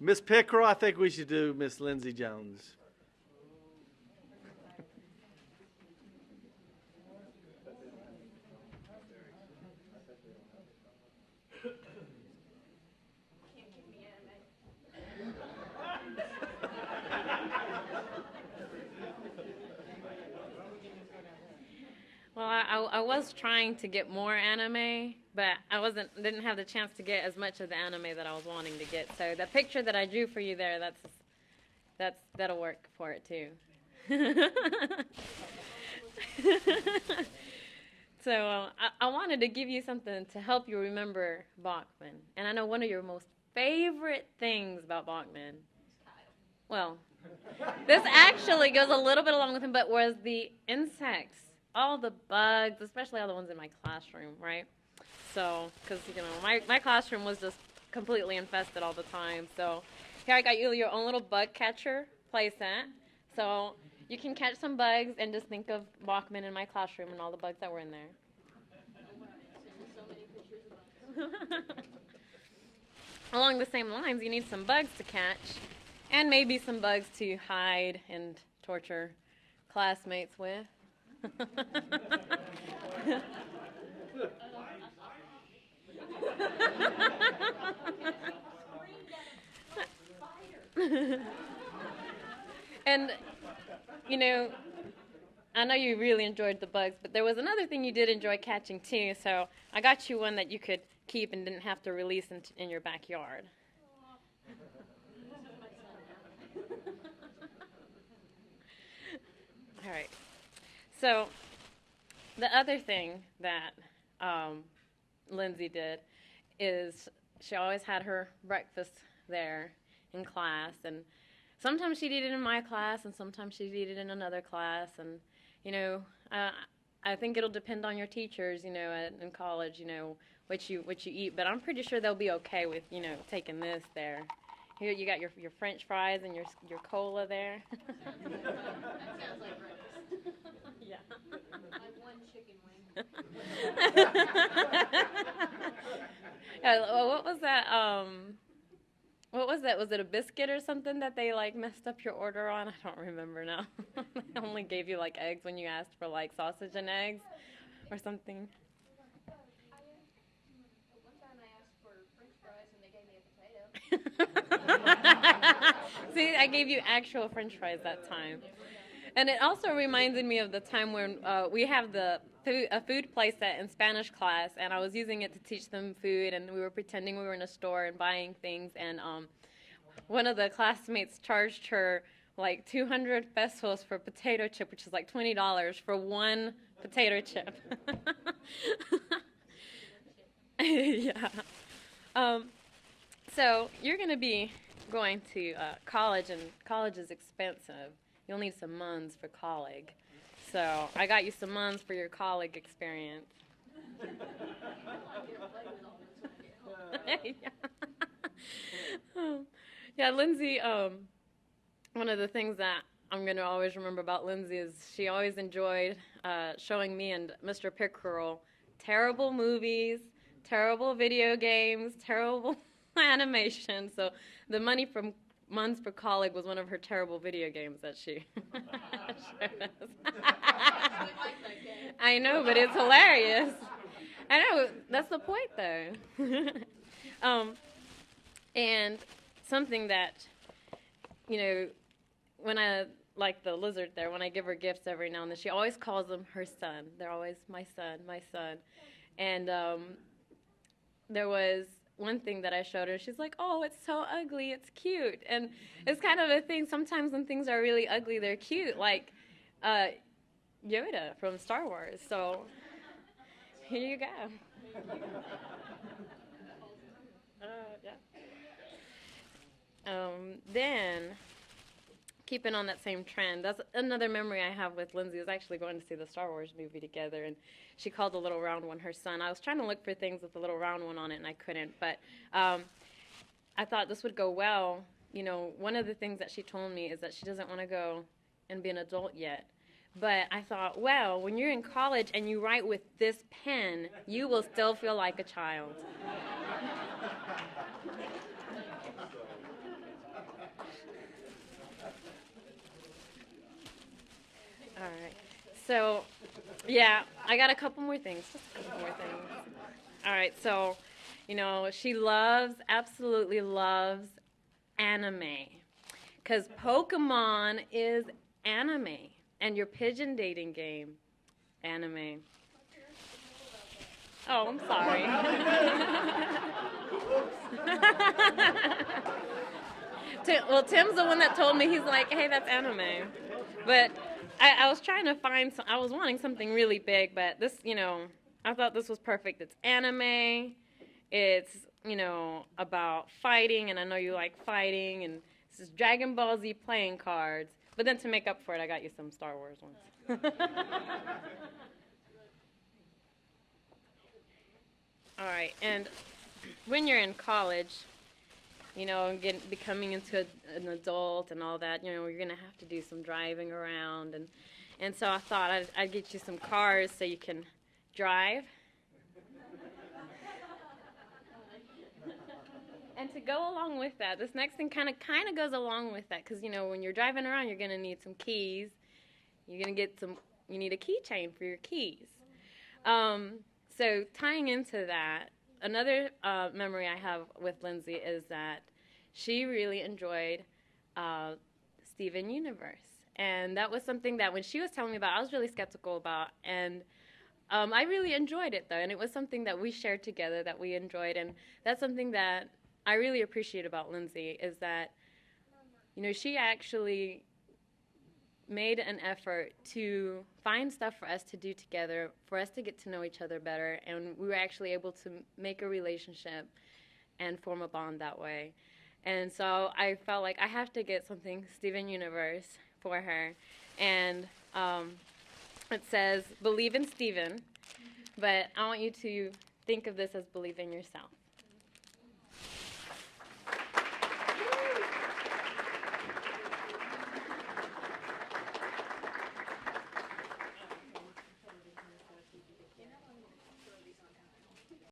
Miss Pickeral, I think we should do Miss Lindsey Jones. Well, I was trying to get more anime, but didn't have the chance to get as much of the anime that I was wanting to get. So the picture that I drew for you there, that'll work for it too. So I wanted to give you something to help you remember Bachman. And I know one of your most favorite things about Bachman, well, this actually goes a little bit along with him, but was the insects. All the bugs, especially all the ones in my classroom, right? So, because, my classroom was just completely infested all the time. So, here I got you your own little bug catcher playset. So, you can catch some bugs and just think of Bachman in my classroom and all the bugs that were in there. Along the same lines, you need some bugs to catch and maybe some bugs to hide and torture classmates with. And, I know you really enjoyed the bugs, but there was another thing you did enjoy catching too, so I got you one that you could keep and didn't have to release in your backyard. All right. So, the other thing that Lindsey did is she always had her breakfast there in class, and sometimes she'd eat it in my class, and sometimes she'd eat it in another class, and, I think it'll depend on your teachers, in college, what you eat, but I'm pretty sure they'll be okay with, taking this there. Here you got your French fries and your cola there. That sounds like breakfast. Yeah. Like one chicken wing. Yeah, what was that? What was that? Was it a biscuit or something that they messed up your order on? I don't remember now. They only gave you eggs when you asked for sausage and eggs or something. One time I asked for French fries and they gave me a potato. See, I gave you actual French fries that time. And it also reminded me of the time when we have a food place set in Spanish class, and I was using it to teach them food, and we were pretending we were in a store and buying things, and one of the classmates charged her 200 pesos for a potato chip, which is $20 for one potato chip. Yeah. So you're going to be going to college, and college is expensive. You'll need some months for college. So I got you some months for your college experience. Yeah, Lindsey, one of the things that I'm going to always remember about Lindsey is she always enjoyed showing me and Mr. Pickeral terrible movies, terrible video games, terrible animation. So the money from Months for College was one of her terrible video games that she showed us. I know, but it's hilarious. I know, that's the point, though. And something that, when I, like the lizard there, when I give her gifts every now and then, she always calls them her son. They're always my son, my son. And there was one thing that I showed her, she's like, oh, it's so ugly, it's cute. And it's kind of a thing, sometimes when things are really ugly, they're cute, like Yoda from Star Wars. So here you go. Then, keeping on that same trend, that's another memory I have with Lindsey, was actually going to see the Star Wars movie together, and she called the little round one her son. I was trying to look for things with the little round one on it, and I couldn't, but I thought this would go well. One of the things that she told me is that she doesn't want to go and be an adult yet. But I thought, well, when you're in college and you write with this pen, you will still feel like a child. All right. So, yeah, I got a couple more things. Just a couple more things. All right. So, she absolutely loves anime. Because Pokemon is anime. And your pigeon dating game, anime. Oh, I'm sorry. Well, Tim's the one that told me. He's like, hey, that's anime. But I was trying to find I was wanting something really big, but this, I thought this was perfect. It's anime. It's, about fighting, and I know you like fighting, and this is Dragon Ball Z playing cards. But then to make up for it, I got you some Star Wars ones. All right, and when you're in college, becoming into an adult and all that, you're going to have to do some driving around. And so I thought I'd get you some cars so you can drive. And to go along with that, this next thing kind of goes along with that, because, when you're driving around, you're going to need some keys. You're going to you need a keychain for your keys. So tying into that, another memory I have with Lindsey is that she really enjoyed Steven Universe. And that was something that when she was telling me about, I was really skeptical about. And I really enjoyed it, though. And it was something that we shared together that we enjoyed. And that's something that I really appreciate about Lindsey is that, she actually made an effort to find stuff for us to do together, for us to get to know each other better, and we were actually able to make a relationship and form a bond that way. And so I felt like I have to get something Steven Universe for her, and it says, believe in Steven, but I want you to think of this as believe in yourself.